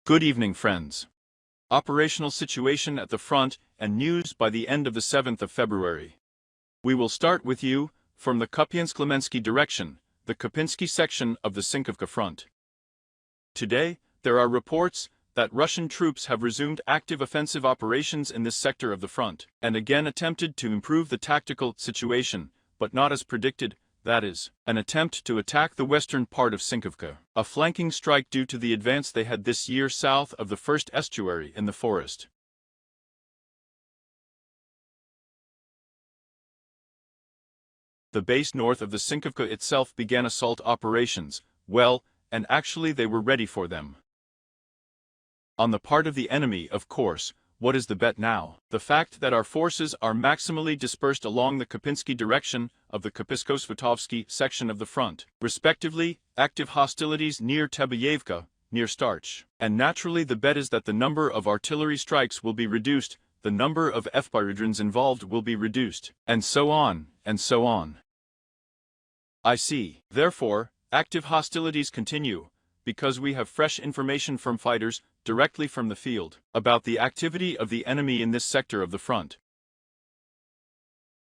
Good evening, friends. Operational situation at the front and news by the end of the 7th of February. We will start with you, from the Kupiansk-Limenski direction, the Kupinski section of the Sinkivka front. Today, there are reports that Russian troops have resumed active offensive operations in this sector of the front, and again attempted to improve the tactical situation, but not as predicted, that is, an attempt to attack the western part of Sinkivka, a flanking strike due to the advance they had this year south of the first estuary in the forest. The base north of the Sinkivka itself began assault operations, well, and actually they were ready for them. On the part of the enemy, of course, what is the bet now? The fact that our forces are maximally dispersed along the Kupinski direction of the Kupisko-Svitovsky section of the front, respectively, active hostilities near AVDEEVKA, near Starch. And naturally the bet is that the number of artillery strikes will be reduced, the number of FPRs involved will be reduced, and so on, and so on. I see. Therefore, active hostilities continue, because we have fresh information from fighters, directly from the field, about the activity of the enemy in this sector of the front.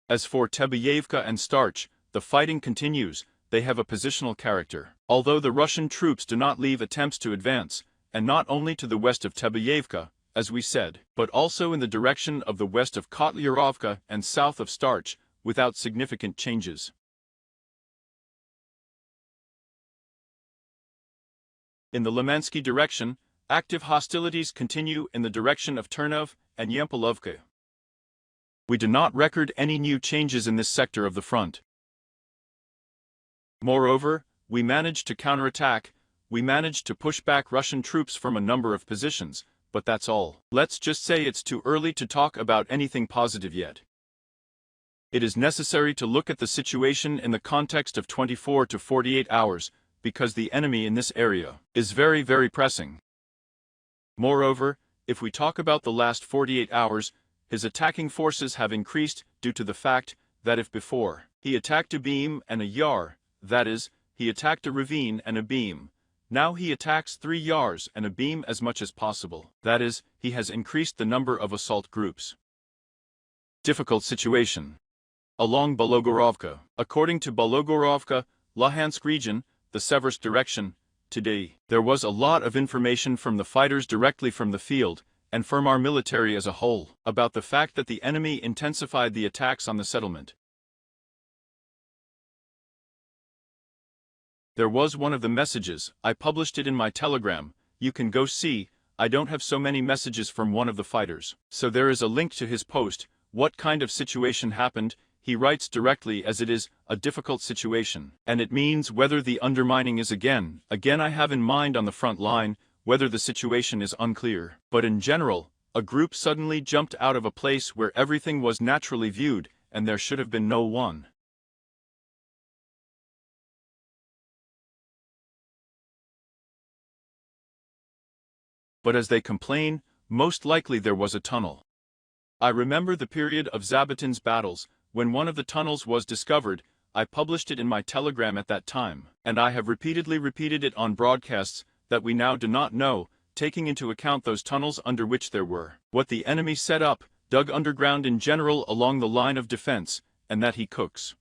As for AVDEEVKA and Starch, the fighting continues, they have a positional character. Although the Russian troops do not leave attempts to advance, and not only to the west of AVDEEVKA, as we said, but also in the direction of the west of Kotlyárovka and south of Starch, without significant changes. In the Limansky direction, active hostilities continue in the direction of Turnov and Yampolovka. We do not record any new changes in this sector of the front. Moreover, we managed to counterattack, we managed to push back Russian troops from a number of positions, but that's all. Let's just say it's too early to talk about anything positive yet. It is necessary to look at the situation in the context of 24 to 48 hours, because the enemy in this area is very, very pressing. Moreover, if we talk about the last 48 hours, his attacking forces have increased due to the fact that if before he attacked a beam and a yar, that is, he attacked a ravine and a beam, now he attacks 3 yars and a beam as much as possible, that is, he has increased the number of assault groups. Difficult situation. Along Bologorovka. According to Bologorovka, Luhansk region, the Seversk direction, today, there was a lot of information from the fighters directly from the field, and from our military as a whole, about the fact that the enemy intensified the attacks on the settlement. There was one of the messages, I published it in my telegram, you can go see, I don't have so many messages from one of the fighters. So there is a link to his post, what kind of situation happened. He writes directly as it is, a difficult situation, and it means whether the undermining is again I have in mind on the front line, whether the situation is unclear. But in general, a group suddenly jumped out of a place where everything was naturally viewed, and there should have been no one. But as they complain, most likely there was a tunnel. I remember the period of Zabutin's battles, when one of the tunnels was discovered. I published it in my telegram at that time, and I have repeatedly repeated it on broadcasts, that we now do not know, taking into account those tunnels under which there were, what the enemy set up, dug underground in general along the line of defense, and that he cooks.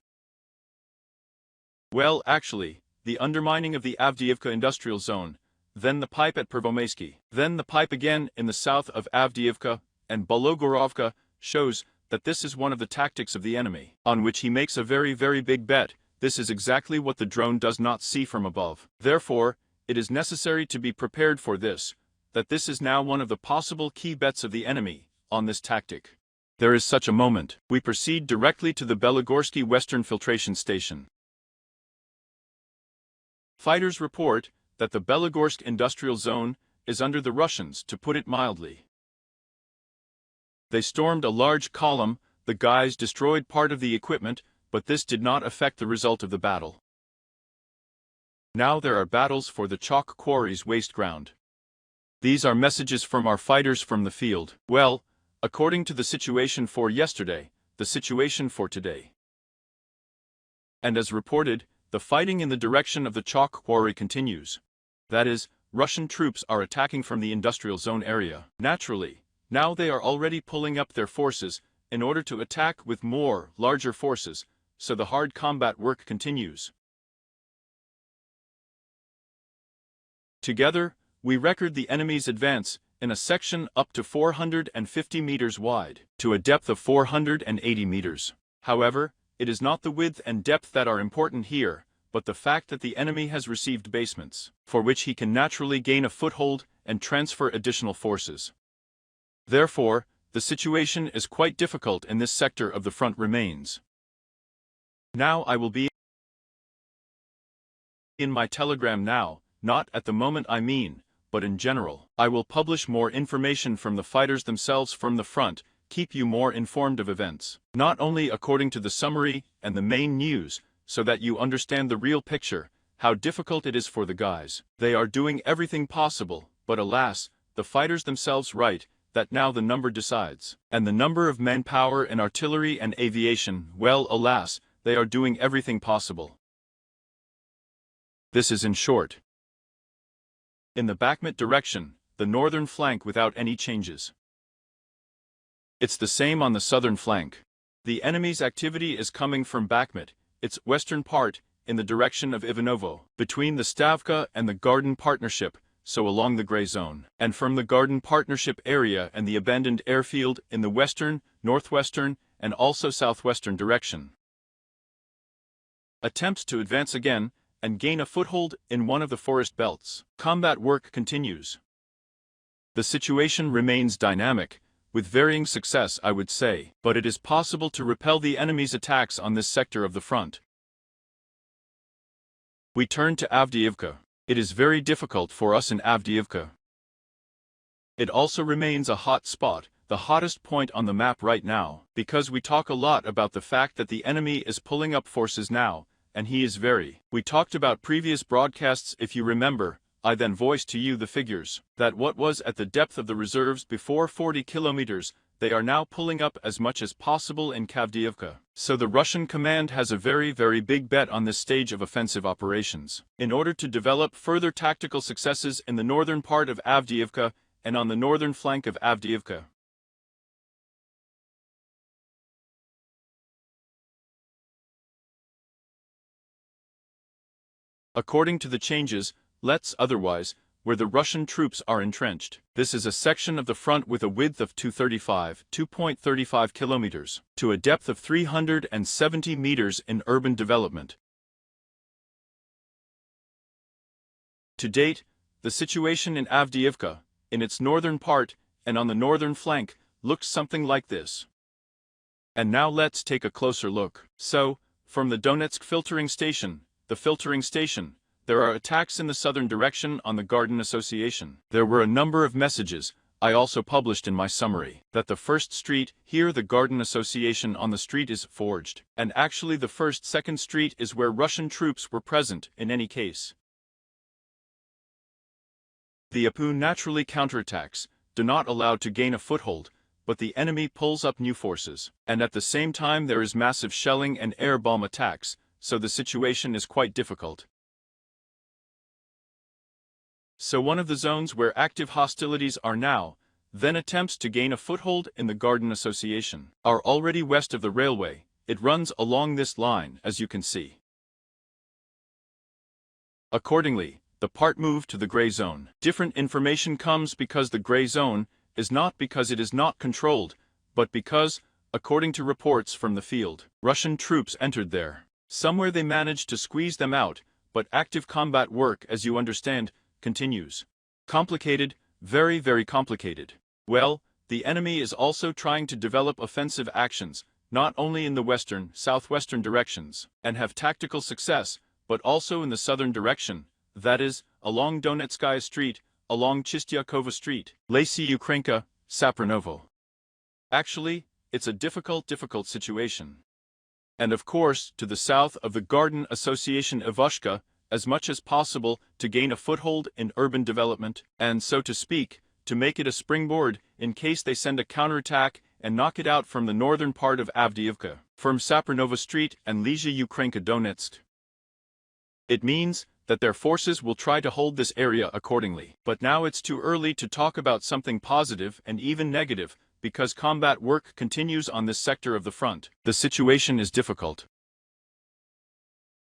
Well, actually, the undermining of the AVDEEVKA industrial zone, then the pipe at Pervomaysky, then the pipe again in the south of AVDEEVKA and Bologorovka, shows that this is one of the tactics of the enemy, on which he makes a very, very big bet. This is exactly what the drone does not see from above. Therefore, it is necessary to be prepared for this, that this is now one of the possible key bets of the enemy, on this tactic. There is such a moment. We proceed directly to the Belagorsky Western Filtration Station. Fighters report that the Belogorsk industrial zone is under the Russians, to put it mildly. They stormed a large column, the guys destroyed part of the equipment, but this did not affect the result of the battle. Now there are battles for the chalk quarries waste ground. These are messages from our fighters from the field. Well, according to the situation for yesterday, the situation for today. And as reported, the fighting in the direction of the chalk quarry continues. That is, Russian troops are attacking from the industrial zone area. Naturally, now they are already pulling up their forces in order to attack with more, larger forces, so the hard combat work continues. Together, we record the enemy's advance in a section up to 450 meters wide, to a depth of 480 meters. However, it is not the width and depth that are important here, but the fact that the enemy has received basements, for which he can naturally gain a foothold and transfer additional forces. Therefore, the situation is quite difficult in this sector of the front remains. Now I will be in my telegram now, not at the moment I mean, but in general. I will publish more information from the fighters themselves from the front, keep you more informed of events, not only according to the summary and the main news, so that you understand the real picture, how difficult it is for the guys. They are doing everything possible, but alas, the fighters themselves write that now the number decides. And the number of manpower and artillery and aviation, well, alas, they are doing everything possible. This is in short. In the Bakhmut direction, the northern flank without any changes. It's the same on the southern flank. The enemy's activity is coming from Bakhmut, its western part, in the direction of Ivanovo, between the Stavka and the Garden Partnership, so along the Grey Zone, and from the Garden Partnership area and the abandoned airfield in the western, northwestern, and also southwestern direction. Attempts to advance again and gain a foothold in one of the forest belts. Combat work continues. The situation remains dynamic, with varying success I would say, but it is possible to repel the enemy's attacks on this sector of the front. We turn to AVDEEVKA. It is very difficult for us in AVDEEVKA. It also remains a hot spot, the hottest point on the map right now, because we talk a lot about the fact that the enemy is pulling up forces now, and he is very. We talked about previous broadcasts if you remember, I then voiced to you the figures, that what was at the depth of the reserves before 40 kilometers, they are now pulling up as much as possible in AVDEEVKA. So the Russian command has a very big bet on this stage of offensive operations, in order to develop further tactical successes in the northern part of AVDEEVKA and on the northern flank of AVDEEVKA. According to the changes, otherwise, where the Russian troops are entrenched. This is a section of the front with a width of 2.35 kilometers, to a depth of 370 meters in urban development. To date, the situation in AVDEEVKA, in its northern part and on the northern flank, looks something like this. And now let's take a closer look. So, from the Donetsk filtering station, there are attacks in the southern direction on the Garden Association. There were a number of messages, I also published in my summary, that the first street, here the Garden Association on the street is forged, and actually the second street is where Russian troops were present in any case. The APU naturally counterattacks, do not allow to gain a foothold, but the enemy pulls up new forces, and at the same time there is massive shelling and air bomb attacks, so the situation is quite difficult. So one of the zones where active hostilities are now, then attempts to gain a foothold in the Garden Association, are already west of the railway. It runs along this line, as you can see. Accordingly, the part moved to the Grey Zone. Different information comes because the Grey Zone is not because it is not controlled, but because, according to reports from the field, Russian troops entered there. Somewhere they managed to squeeze them out, but active combat work, as you understand, continues. Complicated, very complicated. Well, the enemy is also trying to develop offensive actions, not only in the western, southwestern directions, and have tactical success, but also in the southern direction, that is, along Donetskaya Street, along Chistyakova Street, Lysy Ukrainka, Sapranovo. Actually, it's a difficult situation. And of course, to the south of the Garden Association Ivashka, as much as possible to gain a foothold in urban development, and so to speak, to make it a springboard in case they send a counterattack and knock it out from the northern part of AVDEEVKA, from Sapranova Street and Lysy Ukrainka Donetsk. It means that their forces will try to hold this area accordingly. But now it's too early to talk about something positive and even negative, because combat work continues on this sector of the front. The situation is difficult.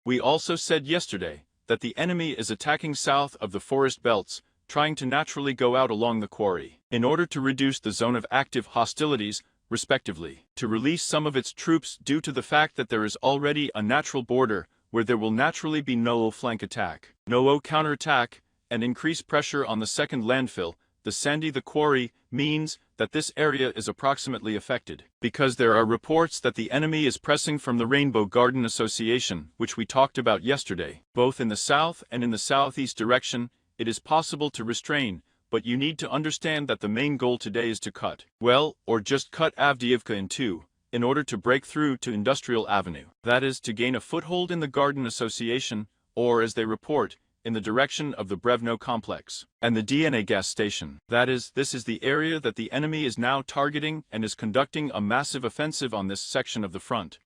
We also said yesterday that the enemy is attacking south of the forest belts, trying to naturally go out along the quarry, in order to reduce the zone of active hostilities, respectively, to release some of its troops due to the fact that there is already a natural border where there will naturally be no flank attack, no counterattack, and increased pressure on the second landfill, the Sandy the quarry, means that this area is approximately affected, because there are reports that the enemy is pressing from the Rainbow Garden Association, which we talked about yesterday, both in the south and in the southeast direction. It is possible to restrain, but you need to understand that the main goal today is to cut, well, or just cut AVDEEVKA in two, in order to break through to Industrial Avenue. That is, to gain a foothold in the Garden Association, or as they report, in the direction of the Brevno complex, and the DNA gas station. That is, this is the area that the enemy is now targeting and is conducting a massive offensive on this section of the front.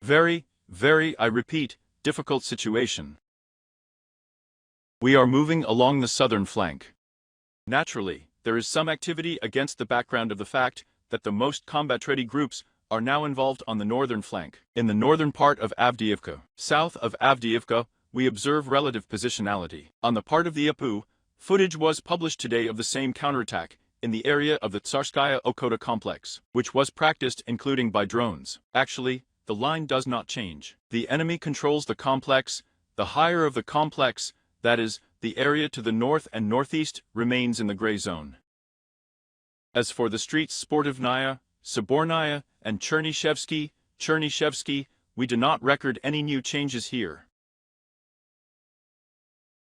Very, I repeat, difficult situation. We are moving along the southern flank. Naturally, there is some activity against the background of the fact that the most combat-ready groups are now involved on the northern flank. In the northern part of AVDEEVKA, south of AVDEEVKA, we observe relative positionality. On the part of the APU, footage was published today of the same counterattack in the area of the Tsarskaya Okhota complex, which was practiced including by drones. Actually, the line does not change. The enemy controls the complex. The higher of the complex, that is, the area to the north and northeast, remains in the gray zone. As for the streets Sportivnaya, Sobornaya, and Chernyshevsky, we do not record any new changes here.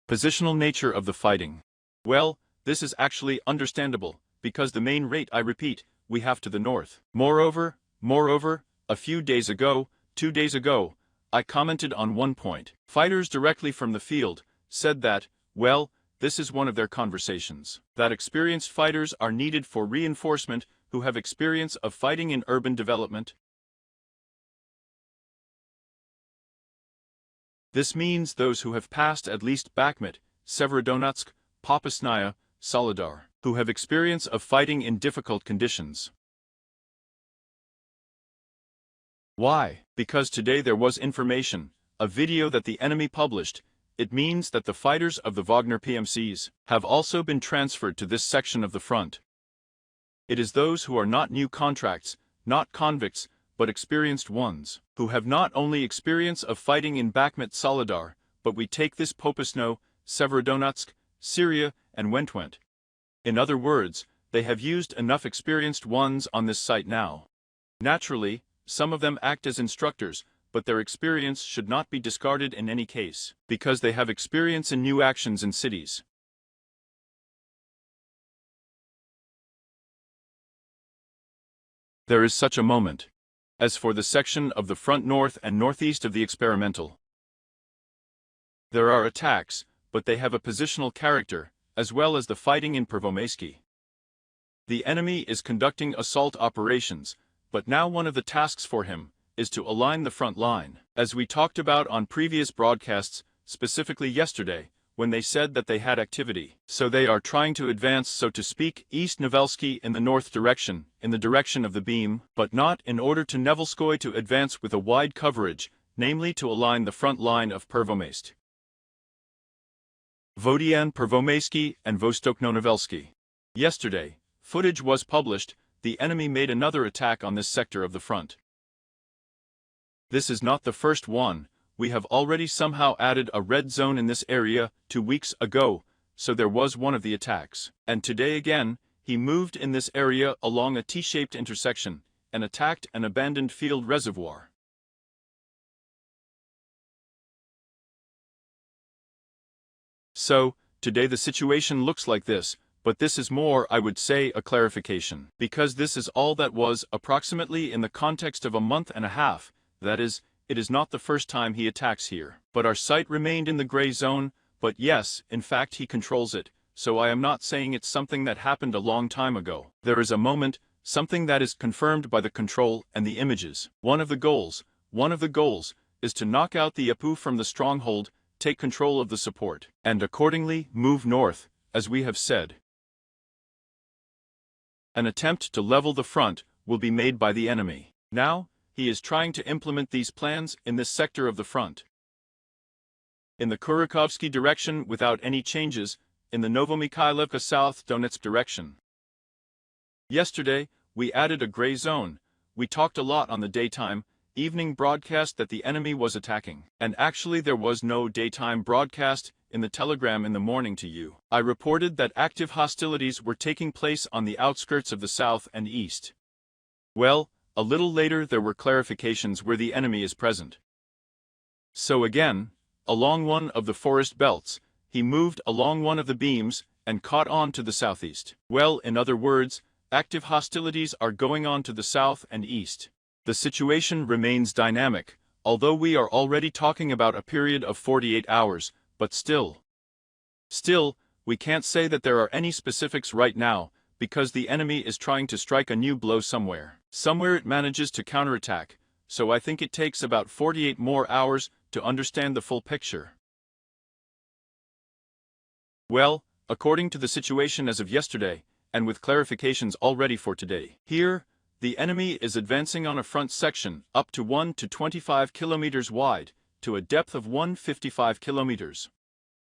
Positional nature of the fighting. Well, this is actually understandable, because the main rate, I repeat, we have to the north. Moreover, a few days ago, 2 days ago, I commented on one point. Fighters directly from the field said that, well, this is one of their conversations, that experienced fighters are needed for reinforcement who have experience of fighting in urban development. This means those who have passed at least Bakhmut, Severodonetsk, Popasnaya, Soledar, who have experience of fighting in difficult conditions. Why? Because today there was information, a video that the enemy published. It means that the fighters of the Wagner PMCs have also been transferred to this section of the front. It is those who are not new contracts, not convicts, but experienced ones, who have not only experience of fighting in Bakhmut Soledar, but we take this Popasno, Severodonetsk, Syria, and Wentwent. In other words, they have used enough experienced ones on this site now. Naturally, some of them act as instructors, but their experience should not be discarded in any case, because they have experience in new actions in cities. There is such a moment. As for the section of the front north and northeast of the experimental, there are attacks, but they have a positional character, as well as the fighting in Pervomaysky. The enemy is conducting assault operations, but now one of the tasks for him is to align the front line, as we talked about on previous broadcasts, specifically yesterday, when they said that they had activity. So they are trying to advance, so to speak, east Novelski in the north direction, in the direction of the beam, but not in order to Nevelskoy to advance with a wide coverage, namely to align the front line of Pervomaysk, Vodian Pervomaysky and Vostokno-Novelsky. Yesterday, footage was published. The enemy made another attack on this sector of the front. This is not the first one. We have already somehow added a red zone in this area 2 weeks ago, so there was one of the attacks. And today again, he moved in this area along a T-shaped intersection and attacked an abandoned field reservoir. So, today the situation looks like this, but this is more, I would say, a clarification, because this is all that was approximately in the context of a month and a half. That is, it is not the first time he attacks here. But our site remained in the gray zone, but yes, in fact he controls it, so I am not saying it's something that happened a long time ago. There is a moment, something that is confirmed by the control and the images. One of the goals is to knock out the APU from the stronghold, take control of the support, and accordingly move north, as we have said. An attempt to level the front will be made by the enemy. Now, he is trying to implement these plans in this sector of the front. In the Kurakhovsky direction without any changes, in the Novomikhailivka South Donetsk direction. Yesterday, we added a gray zone. We talked a lot on the daytime, evening broadcast that the enemy was attacking. And actually there was no daytime broadcast in the telegram in the morning to you. I reported that active hostilities were taking place on the outskirts of the south and east. Well, a little later there were clarifications where the enemy is present. So again, along one of the forest belts, he moved along one of the beams and caught on to the southeast. Well, in other words, active hostilities are going on to the south and east. The situation remains dynamic, although we are already talking about a period of 48 hours, but still, we can't say that there are any specifics right now, because the enemy is trying to strike a new blow somewhere. Somewhere it manages to counterattack, so I think it takes about 48 more hours to understand the full picture. Well, according to the situation as of yesterday, and with clarifications already for today, here, the enemy is advancing on a front section up to 1 to 25 kilometers wide, to a depth of 155 kilometers.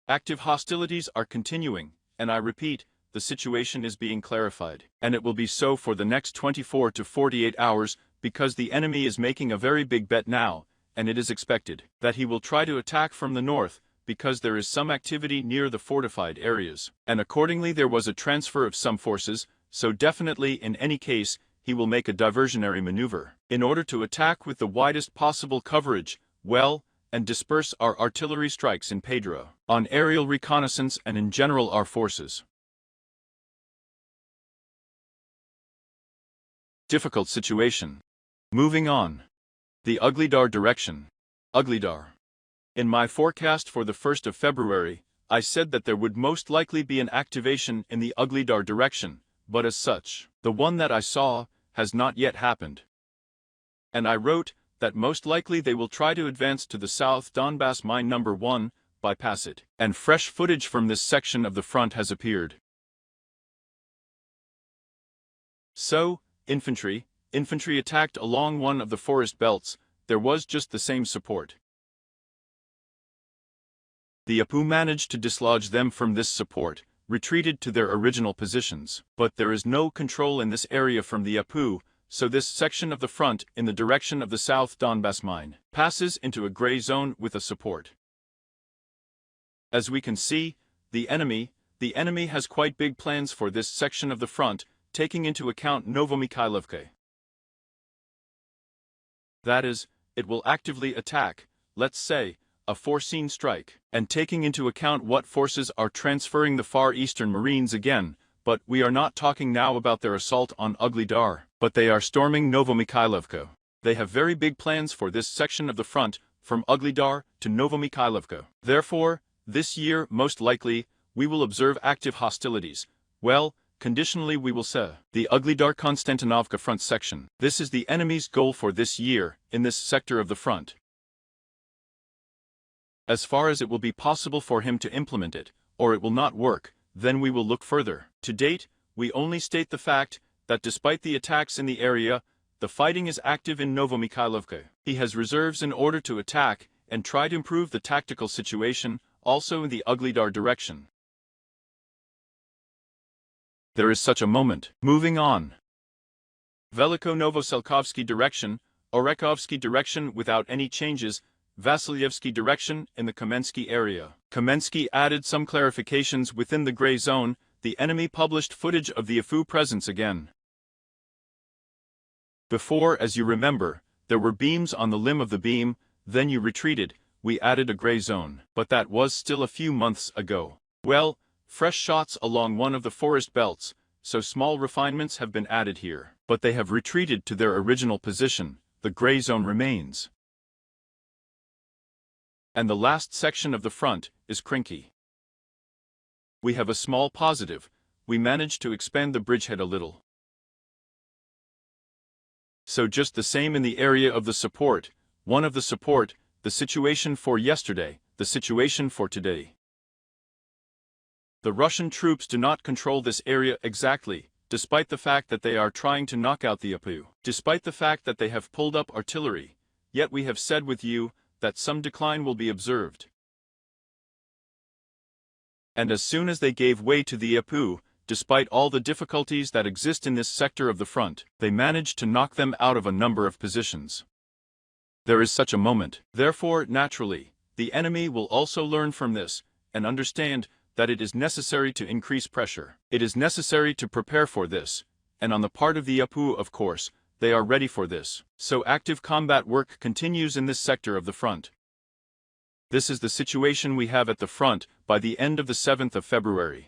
Active hostilities are continuing, and I repeat, the situation is being clarified. And it will be so for the next 24 to 48 hours, because the enemy is making a very big bet now, and it is expected that he will try to attack from the north, because there is some activity near the fortified areas. And accordingly there was a transfer of some forces, so definitely in any case, he will make a diversionary maneuver, in order to attack with the widest possible coverage, well, and disperse our artillery strikes in Pedro, on aerial reconnaissance and in general our forces. Difficult situation. Moving on. The Uglydar direction. Uglydar. In my forecast for the 1st of February, I said that there would most likely be an activation in the Uglydar direction, but as such, the one that I saw has not yet happened. And I wrote that most likely they will try to advance to the South Donbass Mine No. 1, bypass it, and fresh footage from this section of the front has appeared. So, infantry attacked along one of the forest belts, there was just the same support. The APU managed to dislodge them from this support, retreated to their original positions, but there is no control in this area from the APU, so this section of the front in the direction of the South Donbass Mine passes into a gray zone with a support. As we can see, the enemy has quite big plans for this section of the front, taking into account Novomikhailivka. That is, it will actively attack, let's say, a foreseen strike, and taking into account what forces are transferring the Far Eastern Marines again, but we are not talking now about their assault on Uglydar, but they are storming Novomikhailivka. They have very big plans for this section of the front, from Uglydar to Novomikhailivka. Therefore, this year, most likely, we will observe active hostilities. Well, conditionally we will say, the Uglydar-Konstantinovka front section. This is the enemy's goal for this year, in this sector of the front. As far as it will be possible for him to implement it, or it will not work, then we will look further. To date, we only state the fact that despite the attacks in the area, the fighting is active in Novomikhailivka. He has reserves in order to attack and try to improve the tactical situation, also in the Uglydar direction. There is such a moment. Moving on. Veliko-Novoselkovsky direction, Orekhovsky direction without any changes, Vasilyevsky direction in the Kamensky area. Kamensky added some clarifications within the gray zone. The enemy published footage of the AFU presence again. Before, as you remember, there were beams on the limb of the beam, then you retreated, we added a gray zone. But that was still a few months ago. Well, fresh shots along one of the forest belts, so small refinements have been added here. But they have retreated to their original position, the gray zone remains. And the last section of the front is Krinky. We have a small positive. We managed to expand the bridgehead a little. So just the same in the area of the support, one of the support, the situation for yesterday, the situation for today. The Russian troops do not control this area exactly, despite the fact that they are trying to knock out the APU. Despite the fact that they have pulled up artillery, yet we have said with you that some decline will be observed. And as soon as they gave way to the APU, despite all the difficulties that exist in this sector of the front, they managed to knock them out of a number of positions. There is such a moment. Therefore, naturally, the enemy will also learn from this, and understand that it is necessary to increase pressure. It is necessary to prepare for this, and on the part of the APU, of course, they are ready for this. So active combat work continues in this sector of the front. This is the situation we have at the front by the end of the 7th of February.